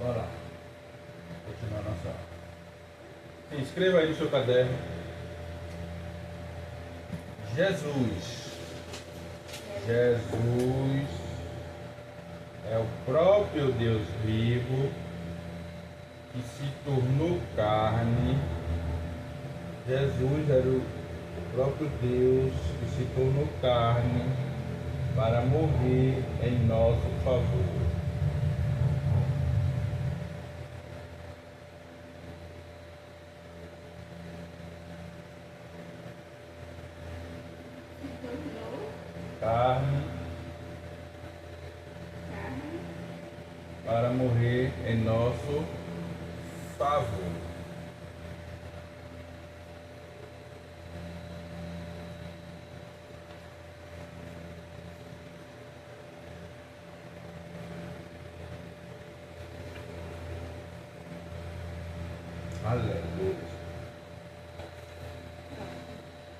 Bora lá. Continuar nossa aula. Se inscreva aí no seu caderno. Jesus. Jesus é o próprio Deus vivo que se tornou carne. Jesus era o próprio Deus que se tornou carne para morrer em nosso favor. Carne para morrer em nosso favor. Aleluia.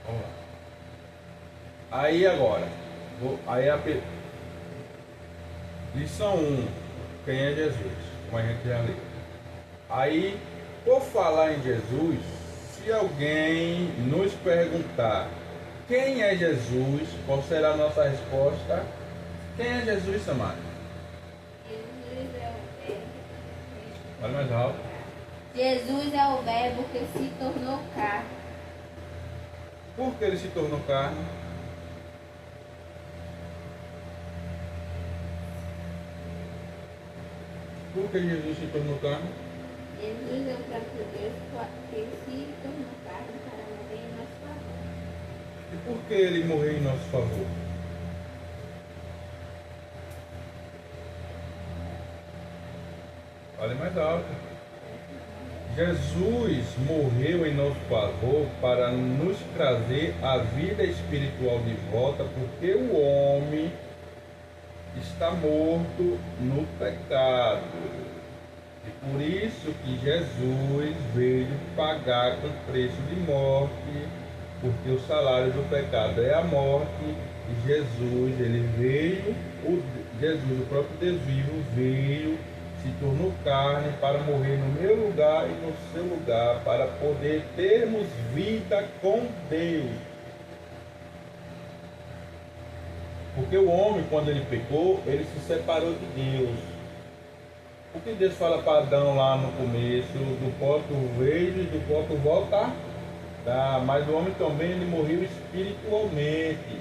Vamos lá. Aí agora, lição 1, quem é Jesus? Como a gente já leu. Aí, por falar em Jesus, se alguém nos perguntar quem é Jesus, qual será a nossa resposta? Quem é Jesus, Samara? Jesus é o verbo. Fale mais alto. Jesus é o verbo que se tornou carne. Por que ele se tornou carne? Por que Jesus se tornou carne? Jesus é o próprio Deus que se tornou carne para morrer em nosso favor. E por que ele morreu em nosso favor? Fale mais alto. Jesus morreu em nosso favor para nos trazer a vida espiritual de volta, porque o homem está morto no pecado. E por isso que Jesus veio pagar com preço de morte, porque o salário do pecado é a morte. E Jesus, ele veio, Jesus, o próprio Deus vivo, veio, se tornou carne para morrer no meu lugar e no seu lugar, para poder termos vida com Deus. Porque o homem, quando ele pecou, ele se separou de Deus. O que Deus fala para Adão lá no começo? Do pó tu veio e do pó tu volta. Tá? Mas o homem também ele morreu espiritualmente.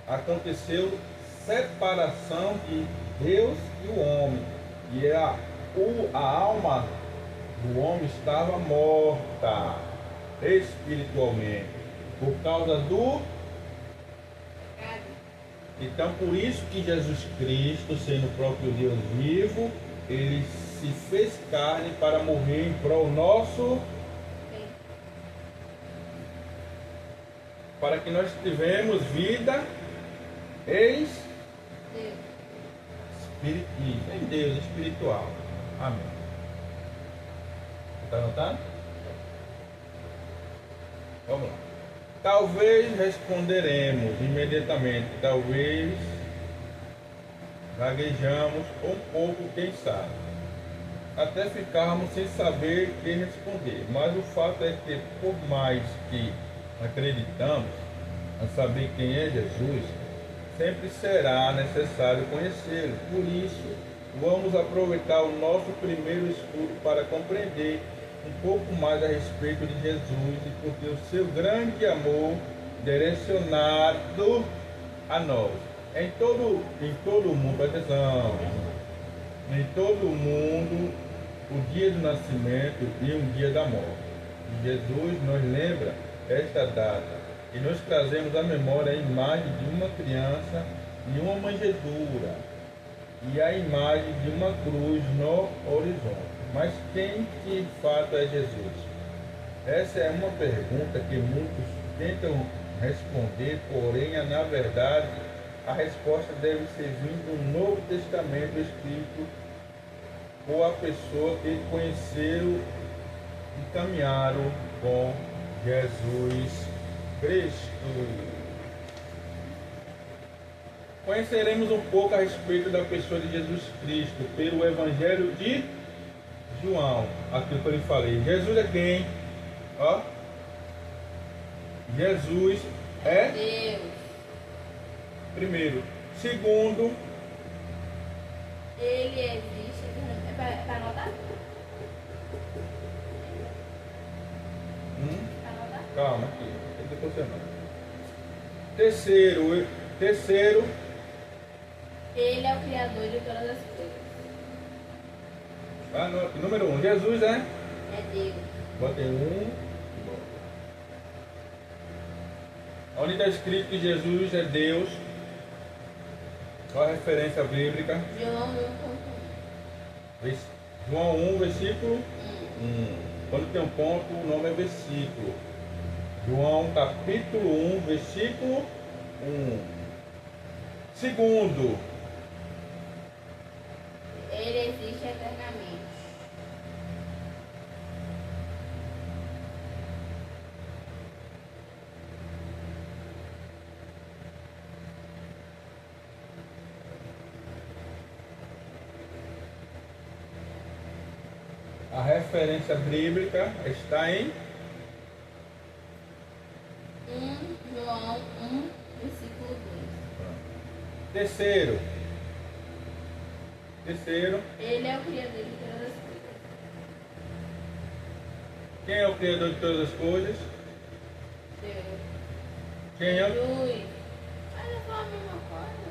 Aconteceu separação de Deus e o homem. E a alma do homem estava morta espiritualmente por causa do. Então, por isso que Jesus Cristo, sendo o próprio Deus vivo, ele se fez carne para morrer em prol nosso, para que nós tivemos vida em Deus espiritual. Amém. Está anotado? Vamos lá. Talvez responderemos imediatamente, talvez gaguejamos um pouco, quem sabe, até ficarmos sem saber o que responder. Mas o fato é que, por mais que acreditamos a saber quem é Jesus, sempre será necessário conhecê-lo. Por isso, vamos aproveitar o nosso primeiro estudo para compreender um pouco mais a respeito de Jesus e porque o seu grande amor direcionado a nós. Em todo o mundo, presta atenção, em todo o mundo, o dia do nascimento e um dia da morte. E Jesus nos lembra esta data e nós trazemos à memória a imagem de uma criança e uma manjedoura e a imagem de uma cruz no horizonte. Mas quem de fato é Jesus? Essa é uma pergunta que muitos tentam responder, porém, na verdade, a resposta deve ser vinda do Novo Testamento escrito por a pessoa que conheceram e caminharam com Jesus Cristo. Conheceremos um pouco a respeito da pessoa de Jesus Cristo pelo Evangelho de João. Aquilo que eu lhe falei. Jesus é quem? Ó. Jesus é Deus. primeiro. Segundo, Ele existe. É para anotar? Para anotar? calma aqui. Depois você não. Terceiro, Ele é o Criador de todas as coisas. número 1, Jesus é? É Deus. Botei 1. Onde está escrito que Jesus é Deus? Qual a referência bíblica? João 1.1. João 1, versículo 1. Quando tem um ponto, o nome é versículo. João capítulo 1, versículo 1. Segundo, Ele existe eternamente. a referência bíblica está em 1 João 1, versículo 2. terceiro, Ele é o Criador de todas as coisas. quem é o Criador de todas as coisas? Deus. Quem é? Jesus. Mas é só a mesma coisa.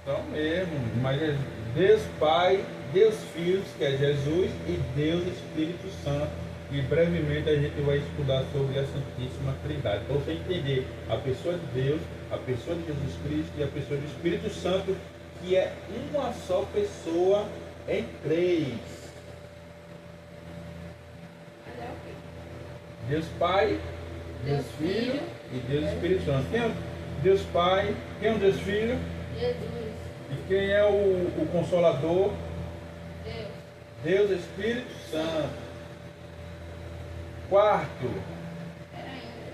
São mesmo, mas é Deus Pai, Deus Filho, que é Jesus, e Deus Espírito Santo. E brevemente a gente vai estudar sobre a Santíssima Trindade. Para você entender a pessoa de Deus, a pessoa de Jesus Cristo e a pessoa do Espírito Santo, que é uma só pessoa em três. Mas é o quê? Deus Pai, Deus Filho e Deus Espírito Santo. Quem é Deus Pai? Quem é o Deus Filho? Jesus. E quem é o Consolador? Deus. Deus Espírito Santo. Quarto, Espera ainda.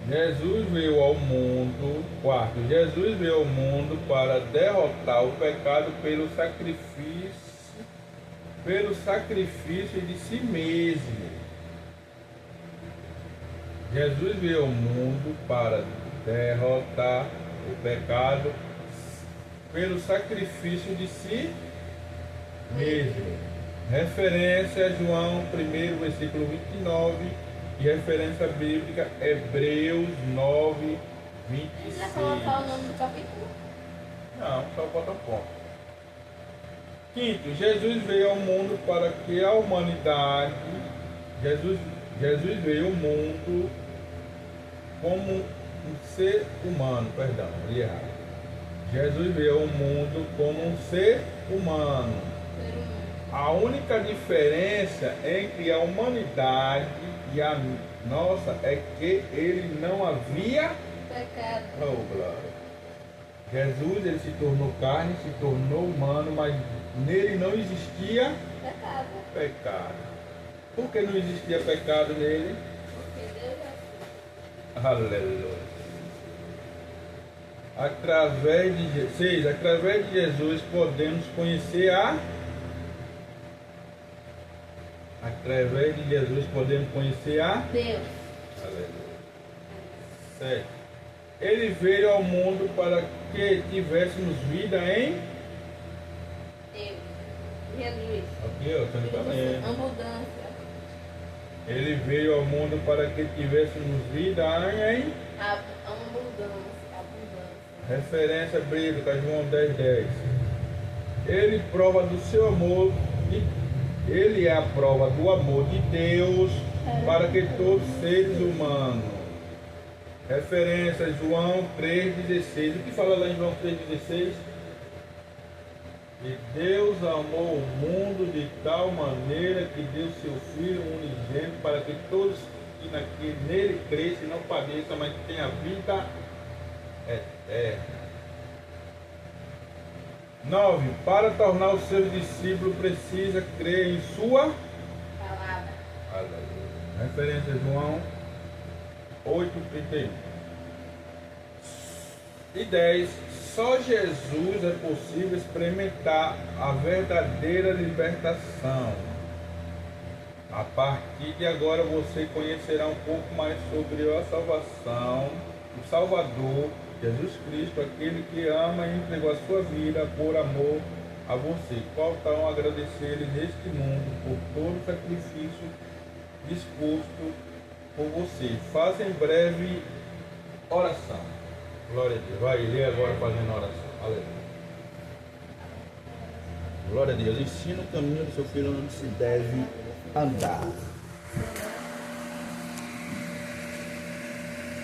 Jesus veio ao mundo. Quarto, Jesus veio ao mundo para derrotar o pecado pelo sacrifício de si mesmo. Jesus veio ao mundo para derrotar o pecado pelo sacrifício de si mesmo. Referência a João 1, versículo 29 e referência bíblica Hebreus 9, Você vai colocar o 26. nome do capítulo? Não, só bota ponto. Quinto, Jesus veio ao mundo para que a humanidade, Jesus veio ao mundo como um ser humano, perdão, li errado. Jesus veio ao mundo como um ser humano. Ser humano. A única diferença entre a humanidade e a nossa é que ele não havia Pecado. oh, glória. Jesus ele se tornou carne, se tornou humano, mas nele não existia Pecado. pecado. Por que não existia pecado nele? Porque Deus é assim. Aleluia. Através de Jesus podemos conhecer Através de Jesus podemos conhecer Deus. Aleluia. 7. Ele veio ao mundo para que tivéssemos vida em Deus. Jesus. aqui, ó, tá me falando. Abundância. Ele veio ao mundo para que tivéssemos vida em Abundância. referência bíblica, João 10:10. Ele prova do seu amor, ele é a prova do amor de Deus para que todos seres humanos. Referência João 3,16. O que fala lá em João 3,16? E Deus amou o mundo de tal maneira que deu seu Filho unigênito para que todos que nele cresça e não padeça, mas que tenha vida eterna. 9. Para tornar os seus discípulos, precisa crer em sua palavra. Aleluia. Referência João 8:31. E 10. Só Jesus é possível experimentar a verdadeira libertação. A partir de agora você conhecerá um pouco mais sobre a salvação, o Salvador, Jesus Cristo, aquele que ama e entregou a sua vida por amor a você. Faltam agradecer-lhe neste mundo por todo o sacrifício disposto por você. Faça em breve oração. Glória a Deus. Vai ler agora fazendo oração. Aleluia. Glória a Deus. Ensina o caminho do seu filho onde se deve andar.